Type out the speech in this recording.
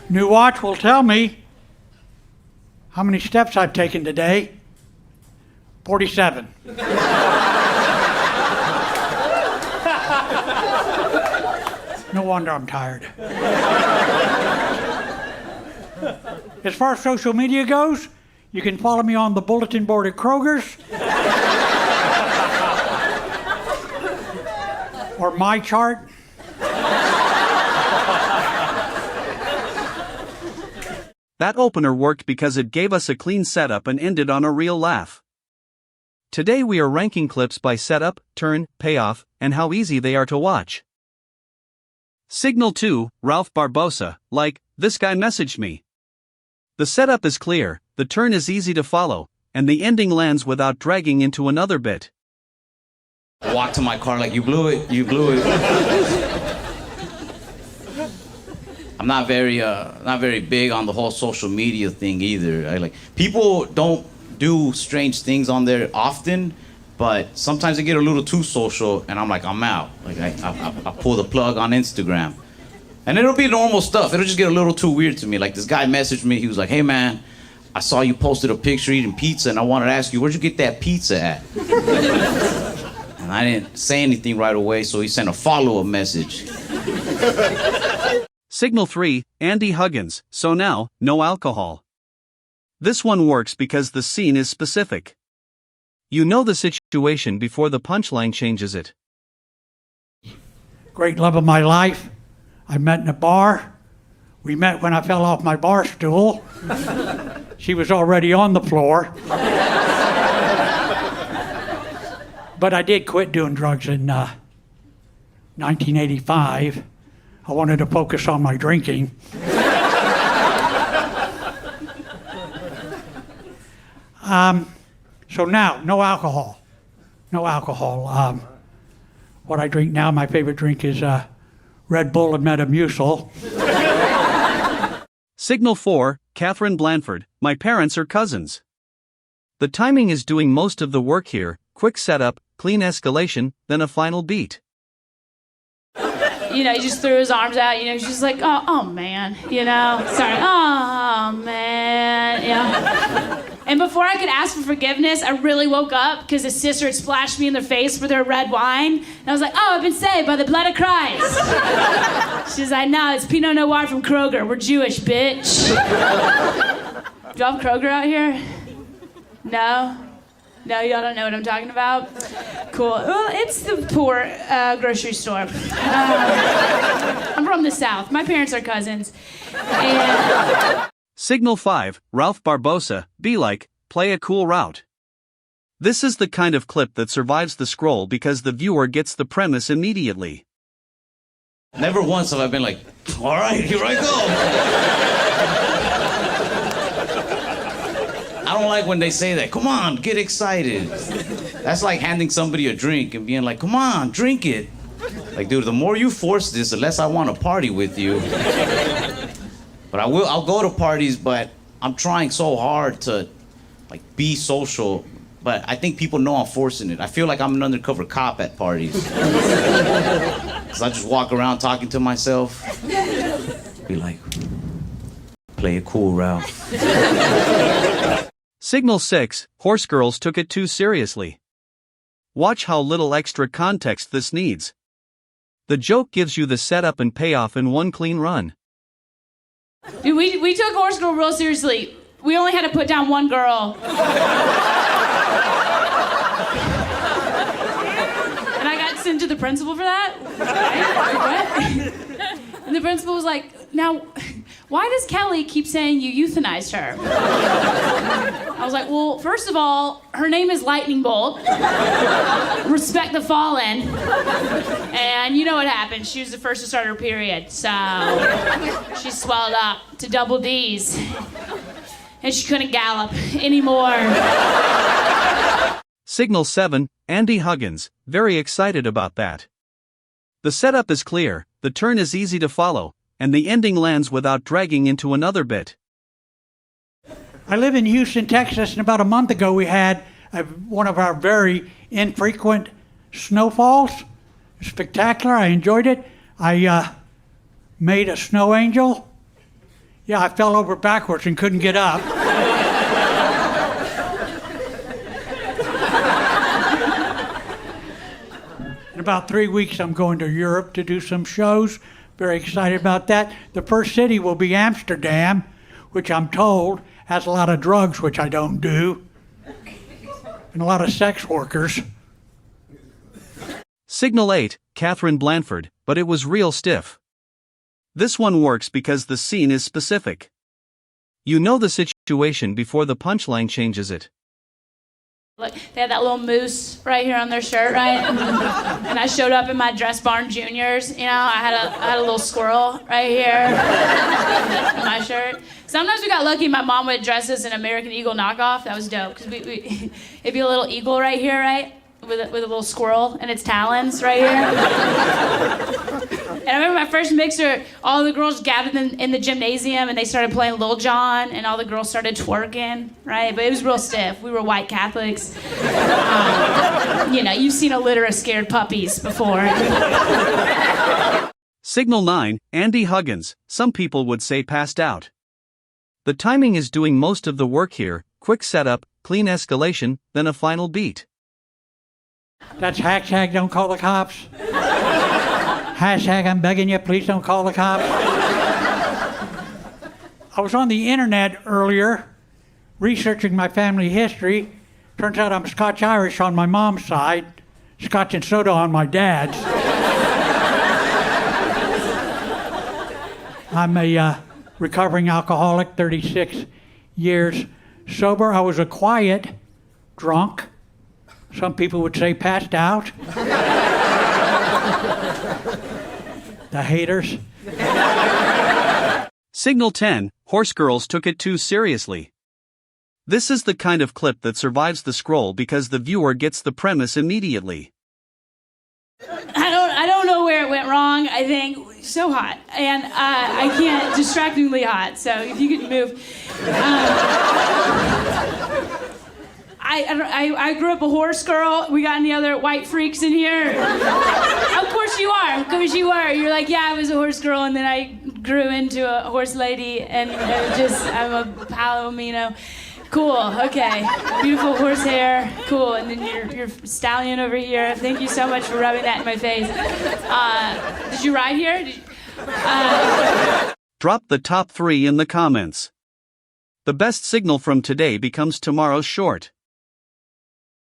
New watch will tell me how many steps I've taken today. 47. No wonder I'm tired. As far as social media goes, you can follow me on the bulletin board at Kroger's or my chart. That opener worked because it gave us a clean setup and ended on a real laugh. Today we are ranking clips by setup, turn, payoff, and how easy they are to watch. Signal 2, Ralph Barbosa, like, this guy messaged me. The setup is clear, the turn is easy to follow, and the ending lands without dragging into another bit. Walk to my car like, you blew it, you blew it. I'm not very big on the whole social media thing either. People don't do strange things on there often, but sometimes they get a little too social, and I'm like, I'm out. Like I pull the plug on Instagram, and it'll be normal stuff. It'll just get a little too weird to me. Like this guy messaged me. He was like, "Hey man, I saw you posted a picture eating pizza, and I wanted to ask you, where'd you get that pizza at?" And I didn't say anything right away, so he sent a follow-up message. Signal 3, Andy Huggins, so now, no alcohol. This one works because the scene is specific. You know the situation before the punchline changes it. Great love of my life. I met in a bar. We met when I fell off my bar stool. She was already on the floor. But I did quit doing drugs in 1985. I wanted to focus on my drinking. So now, no alcohol. No alcohol. What I drink now, my favorite drink is Red Bull and Metamucil. Signal 4, Katherine Blanford, my parents are cousins. The timing is doing most of the work here, quick setup, clean escalation, then a final beat. He just threw his arms out, she's like, oh man, sorry, oh man, And before I could ask for forgiveness, I really woke up because his sister had splashed me in the face with her red wine. And I was like, oh, I've been saved by the blood of Christ. She's like, no, it's Pinot Noir from Kroger. We're Jewish, bitch. Do y'all have Kroger out here? No? No, y'all don't know what I'm talking about? Cool. Well, it's the poor grocery store. I'm from the South. My parents are cousins. And... Signal 5, Ralph Barbosa, be like, play a cool route. This is the kind of clip that survives the scroll because the viewer gets the premise immediately. Never once have I been like, all right, here I go. I don't like when they say that. Come on, get excited. That's like handing somebody a drink and being like, come on, drink it. Like, dude, the more you force this, the less I want to party with you. But I'll go to parties, but I'm trying so hard to, be social. But I think people know I'm forcing it. I feel like I'm an undercover cop at parties. Because I just walk around talking to myself. Be like, play it cool, Ralph. Signal 6, Horse Girls took it too seriously. Watch how little extra context this needs. The joke gives you the setup and payoff in one clean run. Dude, we took Horse Girl real seriously. We only had to put down one girl. And I got sent to the principal for that. What? And the principal was like, now, why does Kelly keep saying you euthanized her? I was like, well, first of all, her name is Lightning Bolt. Respect the fallen. And you know what happened. She was the first to start her period, so she swelled up to double D's. And she couldn't gallop anymore. Signal 7, Andy Huggins, very excited about that. The setup is clear, the turn is easy to follow, and the ending lands without dragging into another bit. I live in Houston, Texas, and about a month ago we had one of our very infrequent snowfalls. Spectacular. I enjoyed it. I made a snow angel Yeah, I fell over backwards and couldn't get up. In about 3 weeks, I'm going to Europe to do some shows. Very excited about that. The first city will be Amsterdam, which I'm told has a lot of drugs, which I don't do, and a lot of sex workers. Signal 8, Katherine Blanford, but it was real stiff. This one works because the scene is specific. You know the situation before the punchline changes it. Look, they had that little moose right here on their shirt, right? And I showed up in my Dress Barn Juniors, you know, I had a little squirrel right here in my shirt. Sometimes we got lucky, my mom would dress us in American Eagle knockoff. That was dope, because it'd be a little eagle right here, right? With a little squirrel and its talons right here. And I remember my first mixer, all the girls gathered in the gymnasium and they started playing Lil Jon and all the girls started twerking, right? But it was real stiff. We were white Catholics. You know, you've seen a litter of scared puppies before. Signal 9, Andy Huggins, some people would say passed out. The timing is doing most of the work here, quick setup, clean escalation, then a final beat. That's hashtag don't call the cops. Hashtag I'm begging you, please don't call the cops. I was on the internet earlier researching my family history. Turns out I'm Scotch-Irish on my mom's side, Scotch and soda on my dad's. I'm a recovering alcoholic, 36 years sober. I was a quiet drunk. Some people would say passed out. The haters. Signal 10, horse girls took it too seriously. This is the kind of clip that survives the scroll because the viewer gets the premise immediately. I don't know where it went wrong. I think so hot, and I can't, distractingly hot. So if you could move. I grew up a horse girl. We got any other white freaks in here? Of course you are. Of course you are. You're like, yeah, I was a horse girl, and then I grew into a horse lady, and I'm a palomino. Cool. Okay. Beautiful horse hair. Cool. And then your stallion over here. Thank you so much for rubbing that in my face. Did you ride here? Drop the top 3 in the comments. The best signal from today becomes tomorrow's short.